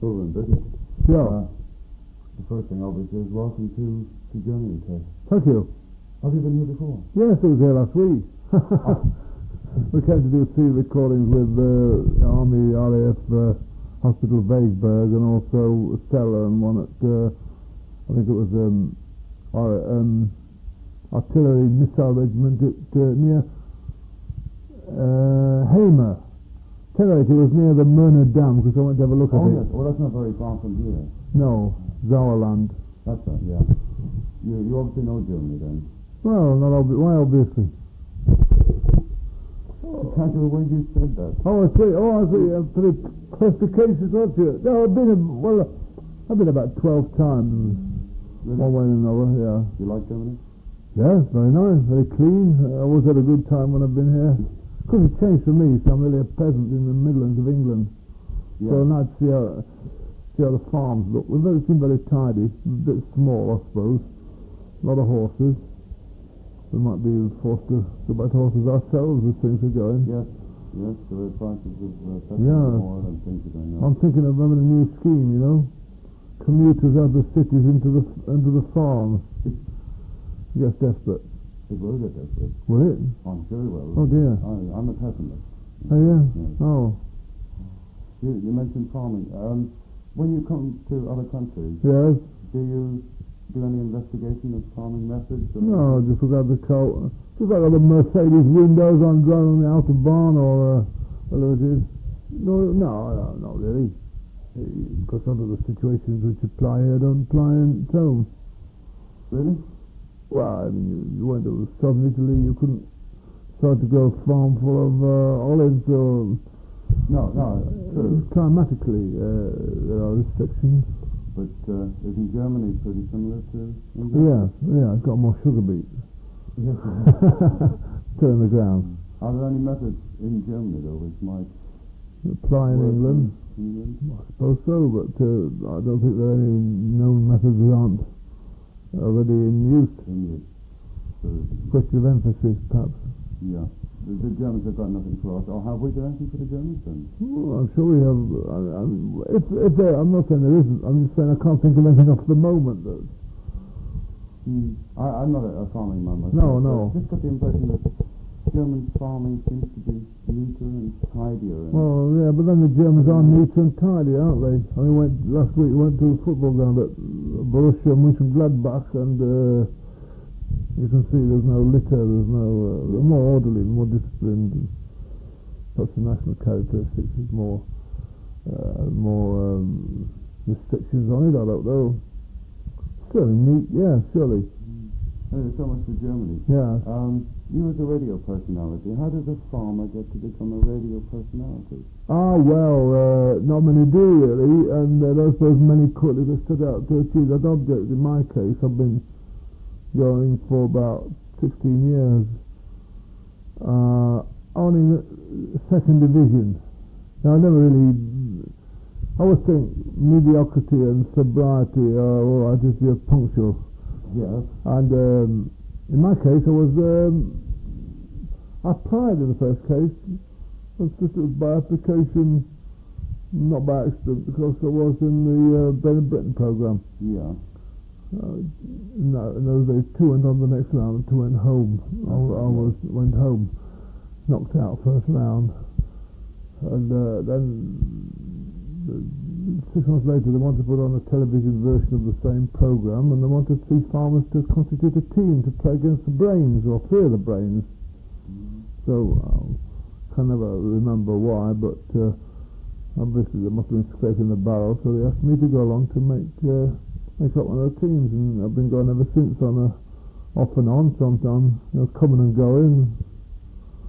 Full in business. Yeah. The first thing, obviously, is welcome to Germany, Ted. Thank you. Have you been here before? Yes, I was here last week. We came to do 3 recordings with Army RAF Hospital Weisberg and also Stella, and one at, I think it was Artillery Missile Regiment at near Hamer. It was near the Myrna Dam, because I went to have a look at it. Yes. Well, that's not very far from here. No, Sauerland. That's right, yeah. You obviously know Germany then. Well, not why obviously? Can't you believe you said that? Oh, I see. Pretty classifications, aren't you? No, I've been about 12 times. Really? One way and another, yeah. You like Germany? Yes, very nice, very clean. I always had a good time when I've been here. Because it changed for me, so I'm really a peasant in the Midlands of England. Yeah. So nice to see how the farms look. They seem very tidy, a bit small, I suppose. A lot of horses. We might be forced to go back to horses ourselves as things are going. Yes, the prices of petrol and oil and things are going up. I'm thinking of having a new scheme, you know. Commuters out of the cities into the farms. It gets desperate. It will get desperate. Will it? I'm sure it will. Oh dear. I'm a pessimist. Oh yeah? Yes. Oh. You mentioned farming. When you come to other countries, Yes? do you do any investigation of farming methods? No, just look at the car. Just like the Mercedes windows on driving on the Autobahn or whatever it is. No, not really. Because some of the situations which apply here don't apply in home. Really? Well, I mean, you went to southern Italy, you couldn't start to grow a farm full of olives or... No, true. Climatically, there are restrictions. But isn't Germany pretty similar to England? Yeah, it's got more sugar beets. Yes. Turn the ground. Are there any methods in Germany, though, which might apply in England? I suppose so, but I don't think there are any known methods that aren't already in use. Question of emphasis, perhaps. Yeah. The Germans have got nothing for us. Or have we got anything for the Germans then? Well, I'm sure we have. If there, I'm not saying there isn't. I'm just saying I can't think of anything off the moment. I'm not a farming man myself. No. I just got the impression that German farming seems to be neater and tidier. Well, yeah, but then the Germans are neat and tidy, aren't they? I mean, last week we went to a football ground at Borussia Mönchengladbach, and you can see there's no litter, they're more orderly, more disciplined. That's the national characteristics. There's more restrictions on it, I don't know. Surely neat, yeah, surely. Anyway, so much for Germany. Yeah. You as a radio personality, how does a farmer get to become a radio personality? Well, not many do really, and I don't suppose many could if they set out to achieve that object. In my case, I've been going for about 16 years, only in the 2nd division. Now, I always think mediocrity and sobriety are all right if you're punctual. Yes. And in my case, I applied in the first case. It was by application, not by accident, because I was in the Brain Britain programme. Yeah. In those days, 2 went on the next round and 2 went home. I went home, knocked out first round, and then 6 months later they wanted to put on a television version of the same programme, and they wanted 3 farmers to constitute a team to play against the Brains, or 3 of the Brains. So I can never remember why, but obviously there must have been scraping the barrel, so they asked me to go along to make up one of the teams, and I've been going ever since off and on, sometimes, coming and going.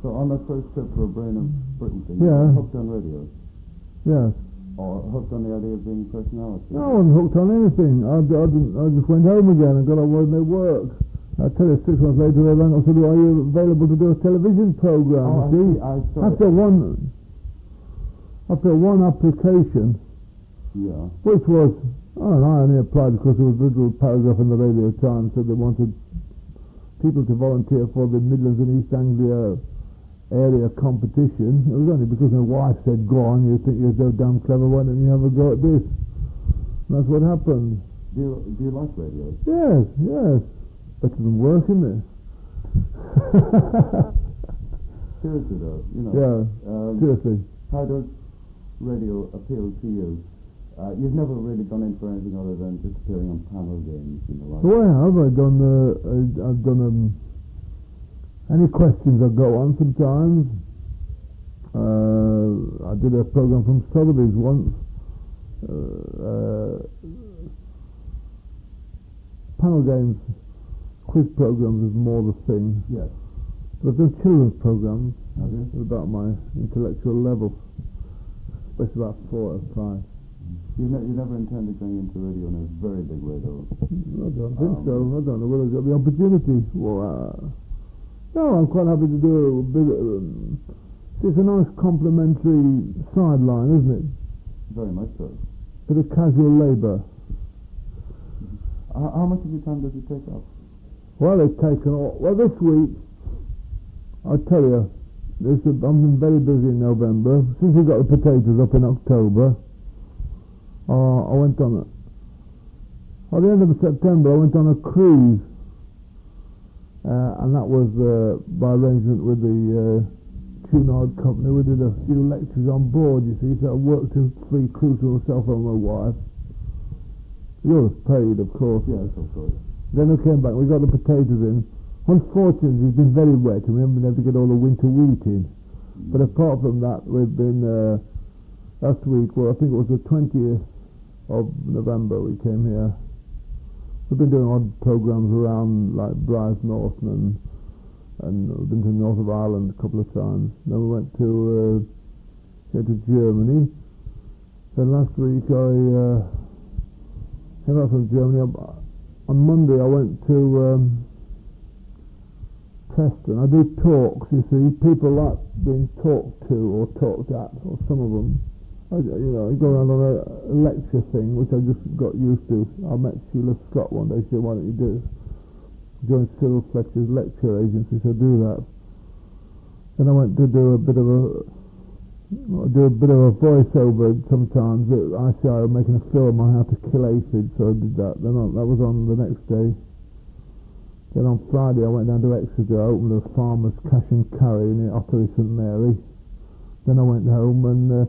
So on that first trip for a Brain of Britain thing, yeah. You were hooked on radio? Yes. Or hooked on the idea of being personality? No, I wasn't hooked on anything. I just went home again and got on with my work. I tell you, 6 months later they rang up and said, are you available to do a television programme? After one application, yeah, which was, I only applied because there was a little paragraph in the Radio Times said they wanted people to volunteer for the Midlands and East Anglia area competition. It was only because my wife said, go on, you think you're so damn clever, why don't you have a go at this? That's what happened. Do you like radio? Yes, yes. Better than work, isn't it? Seriously though, Yeah, seriously. How does radio appeal to you? You've never really gone in for anything other than just appearing on panel games, like. Oh, I have. I've done any questions I go on sometimes. I did a program from Sotheby's once. Panel games, quiz programs is more the thing. Yes. But I've done children's programs. Have you? About my intellectual level, especially about 4 or 5. You never intended going into radio in a very big way, though? I don't think so. I don't know whether I've got the opportunity. Well, no, I'm quite happy to do a bit. It's a nice complementary sideline, isn't it? Very much so. Bit of casual labour. How much of your time does it take up? Well, it's taken all. Well, this week, I tell you, I've been very busy in November. Since we got the potatoes up in October, I went on at the end of September I went on a cruise, and that was by arrangement with the Cunard company. We did a few lectures on board, you see, so I worked a free cruise for myself and my wife. You was paid, of course. Yes, of course. Then we came back, we got the potatoes in. Unfortunately, it's been very wet and we haven't been able to get all the winter wheat in. But apart from that, we've been, last week, well, I think it was the 20th of November we came here. We've been doing odd programs around, like Bryce Norton, and we've been to the north of Ireland a couple of times. Then we went to Germany. Then last week I came out from Germany. On Monday I went to Preston. I do talks, you see. People like being talked to or talked at, or some of them. You go around on a lecture thing, which I just got used to. I met Sheila Scott one day. She said, "Why don't you join Cyril Fletcher's lecture agency?" So do that. Then I went to do a bit of a voiceover sometimes. ICI were making a film on how to kill aphids, so I did that. Then that was on the next day. Then on Friday I went down to Exeter. I opened a farmer's cash and carry in Ottery St Mary. Then I went home and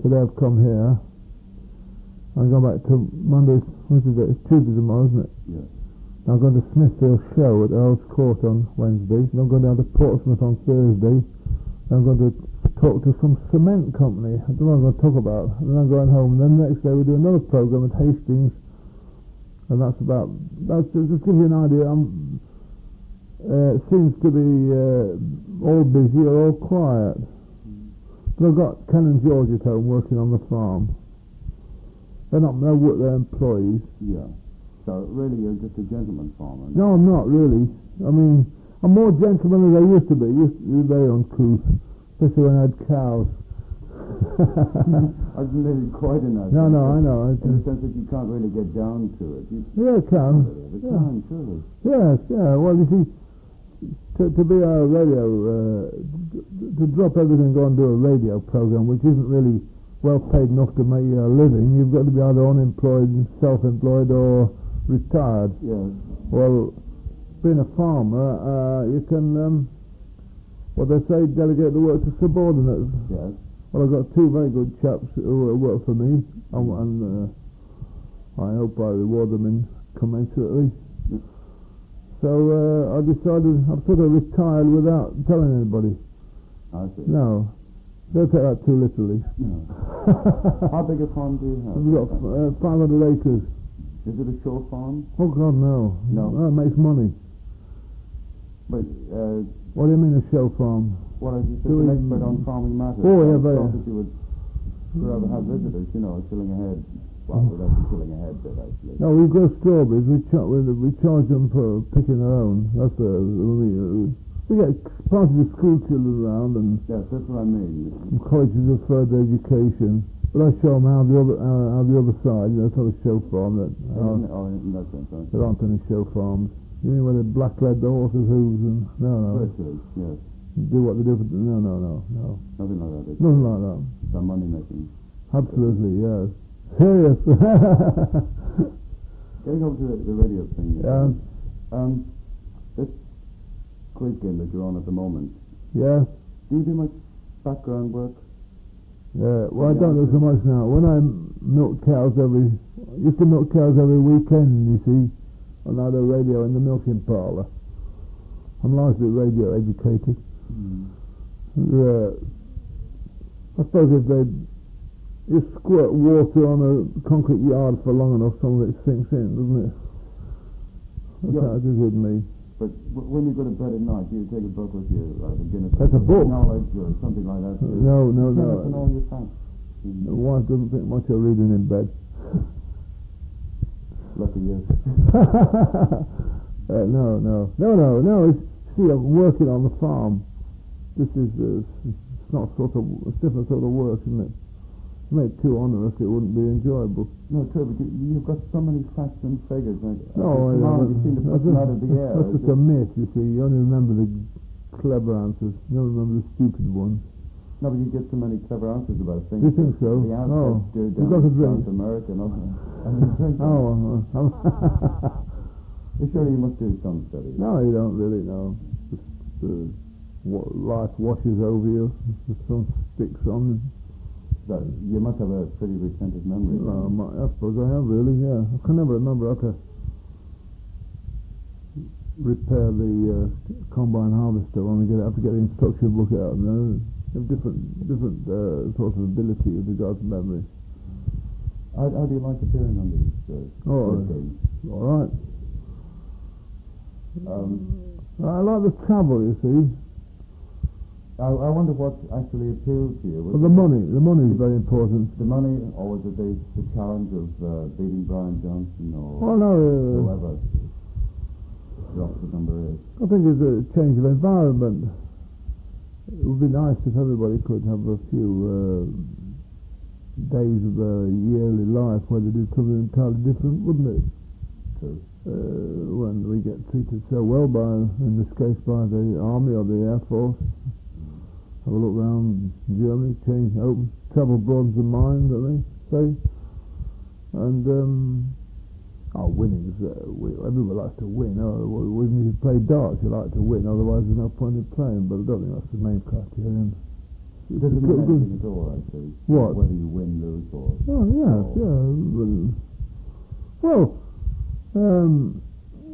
today I've come here. I'm going back to Monday. What is it? It's Tuesday tomorrow, isn't it? Yeah. Now I'm going to Smithfield Show at Earl's Court on Wednesday. Then I'm going down to Portsmouth on Thursday. Then I'm going to talk to some cement company. I don't know what I'm going to talk about. And then I'm going home. And then the next day we do another programme at Hastings. And that's just give you an idea. It seems to be all busy or all quiet. But I've got Ken and George at home working on the farm. They're employees. Yeah. So really you're just a gentleman farmer? No, I'm not really. I mean, I'm more gentleman than I used to be. Used to be very uncouth, especially when I had cows. I didn't mean quite in that. No, I know. In the sense that you can't really get down to it. Yeah, I can. You can, surely. Yes, yeah. Well, you see, to be a radio, to drop everything and go and do a radio program, which isn't really well paid enough to make you a living, you've got to be either unemployed, self-employed, or retired. Yes. Well, being a farmer, you can, what they say, delegate the work to subordinates. Yes. Well, I've got two very good chaps who work for me, and I hope I reward them commensurately. Yes. So I decided I've sort of retired without telling anybody. I see. No, they'll take that too literally. No. How big a farm do you have? We've got 500 acres. Is it a show farm? Oh God, no. No. That makes money. But What do you mean a show farm? well, as you said, an expert on farming matters. Oh, yeah, I very. thought that you would rather have visitors, shilling a head. Well, that's a shilling a head bit, actually. No, we grow strawberries. We charge them for picking their own. That's we get parties of school children around and Yes, that's what I mean. colleges of further education. But I show them how the other side, it's not a show farm. In that sense, I There aren't any show farms. You mean where they blacklead the horses' hooves and no. Virtually, yes. Do what they do for no. Nothing like that. Nothing like that. Some money making. Absolutely, yes. Serious. Getting over to the radio thing. Yeah. This quiz game that you're on at the moment, Yeah. do you do much background work? Yeah. Well, I don't do so much now. When I milk cows used to milk cows every weekend, you see, on the radio in the milking parlour. I'm largely radio educated. I suppose if you squirt water on a concrete yard for long enough, some of it sinks in, doesn't it? That's how it is with me. But when you go to bed at night, do you take a book with you, like a Guinness That's a book. knowledge or something like that? No. And all your facts. The wife doesn't think much of reading in bed. Lucky you. No. See, I'm working on the farm. This is it's not it's different sort of work, isn't it? To make it too onerous, it wouldn't be enjoyable. No, true, but you've got so many facts and figures. You seem to put them out of the air. That's just a myth, you see. You only remember the clever answers. You don't remember the stupid ones. No, but you get so many clever answers about things. You think so? The Aztecs do you've got to drink. South America and all that. You're sure you must do some study? No, you don't really know. Just life washes over you. The sun sticks on. So you must have a pretty retentive memory. I suppose I have, really, yeah. I can never remember how to repair the combine harvester when we have to get the instruction book out. You have different sorts of ability with regards to memory. How do you like appearing on these games? All right. I like the travel, you see. I wonder what actually appealed to you. Well, the money is very important. The money, or was it the challenge of beating Brian Johnson or whoever the opposite number is? I think it's a change of environment. It would be nice if everybody could have a few days of their yearly life where they did something entirely different, wouldn't it? True. When we get treated so well in this case, by the Army or the Air Force. Have a look around Germany, travel broadens the mind, don't they say? And winning's everybody likes to win. When you play darts, you like to win. Otherwise, there's no point in playing. But I don't think that's the main criterion. It doesn't mean anything at all, actually. What? Whether you win, lose, or... Oh, yes, yeah. Well,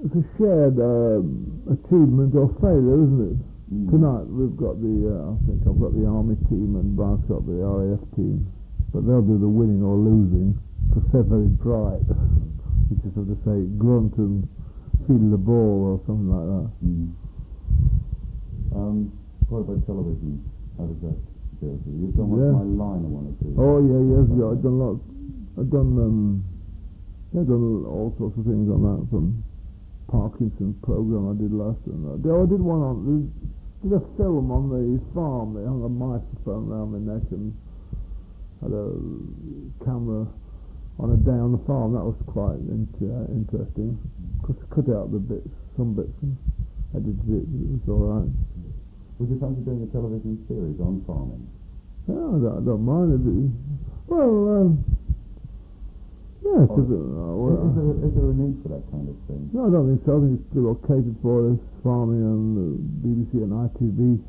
it's a shared achievement or failure, isn't it? Tonight we've got I think I've got the Army team and Brian's got the RAF team, but they'll do the winning or losing because they're very bright. You just have to say grunt and feel the ball or something like that. What about television? How does that do? You've done what's my line I wanted to. Oh yeah, I've done lots. I've done all sorts of things on that, from Parkinson's program I did last time. I did one did a film on the farm. They hung a microphone around my neck and had a camera on a day on the farm. That was quite interesting. Cut out some bits and edited it. It was all right. Would you fancy doing a television series on farming? Yeah, I don't mind it. Well, yes. Is there a need for that kind of thing? No, I don't think so. I think it's pretty well catered for us, farming and BBC and ITV.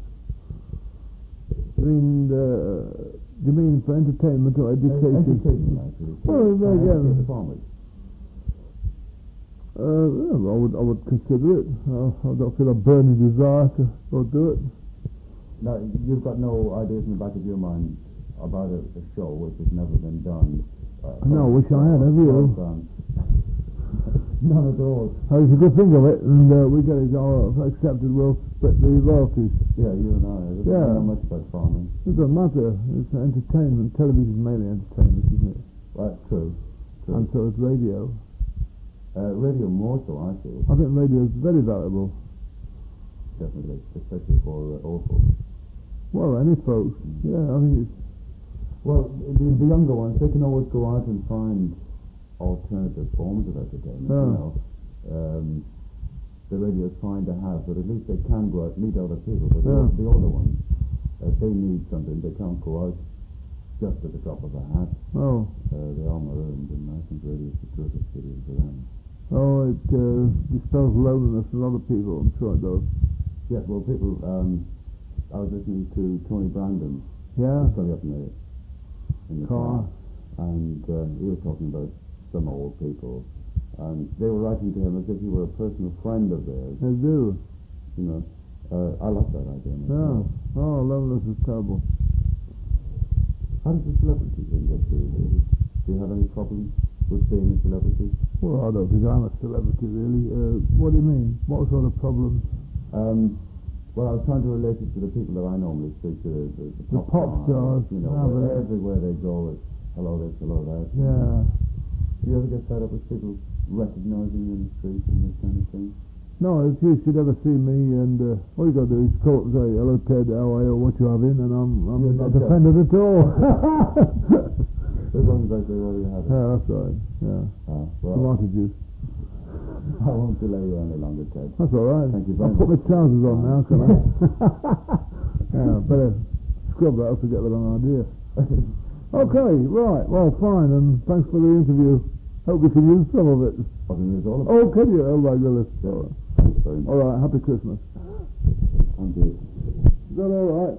I mean, do you mean for entertainment or education? Education, actually. Well, there again. The farmers. I would consider it. I don't feel a burning desire to go do it. Now, you've got no ideas in the back of your mind about a show which has never been done. No, wish I had, have you? None at all. Oh, it's a good thing of it, and we get it all accepted, we'll split the royalties. Yeah, you and I. We don't know much about farming. It doesn't matter. It's entertainment. Television is mainly entertainment, isn't it? That's true. And so is radio. Radio more so, I feel. I think radio is very valuable. Definitely, especially for old folks. Well, any folks. Yeah, I think it's... Well, the younger ones, they can always go out and find alternative forms of entertainment. The radio is fine to have, but at least they can go out and meet other people. But the older ones, they need something. They can't go out. just at the drop of a hat. Oh. They are marooned, and I think radio is a terrific video for them. Oh, it dispels loneliness in a lot of people, I'm sure it does. Yes, well, people, I was listening to Tony Brandon. Yeah. Coming up in the car. And he was talking about some old people. And they were writing to him as if he were a personal friend of theirs. They do. You know, I love that idea. Yeah. Oh, loneliness is terrible. How does the celebrity thing get to you? Do you have any problems with being a celebrity? Well, I don't think I'm a celebrity, really. What do you mean? What sort of problems? Well, I was trying to relate it to the people that I normally speak to, The pop stars. You know, everywhere they go, it's hello this, hello that. Yeah. Do you ever get fed up with people recognising you in the street and this kind of thing? No, if you should ever see me, and all you got to do is call and say, hello Ted, how are you, what you having, and I'm not offended at all. As long as I say what you have. Yeah, that's right, yeah. Well, Tomato juice. I won't delay you any longer, Ted. That's all right. Thank you very I'll much. put my trousers on now, can I? Yeah, better scrub that up to get the wrong idea. Okay, right, well, fine, and thanks for the interview. Hope we can use some of it. What can you use all of it? Oh, can you? Oh my goodness. Thanks very much. All right, happy Christmas. Thank you. Is that all right?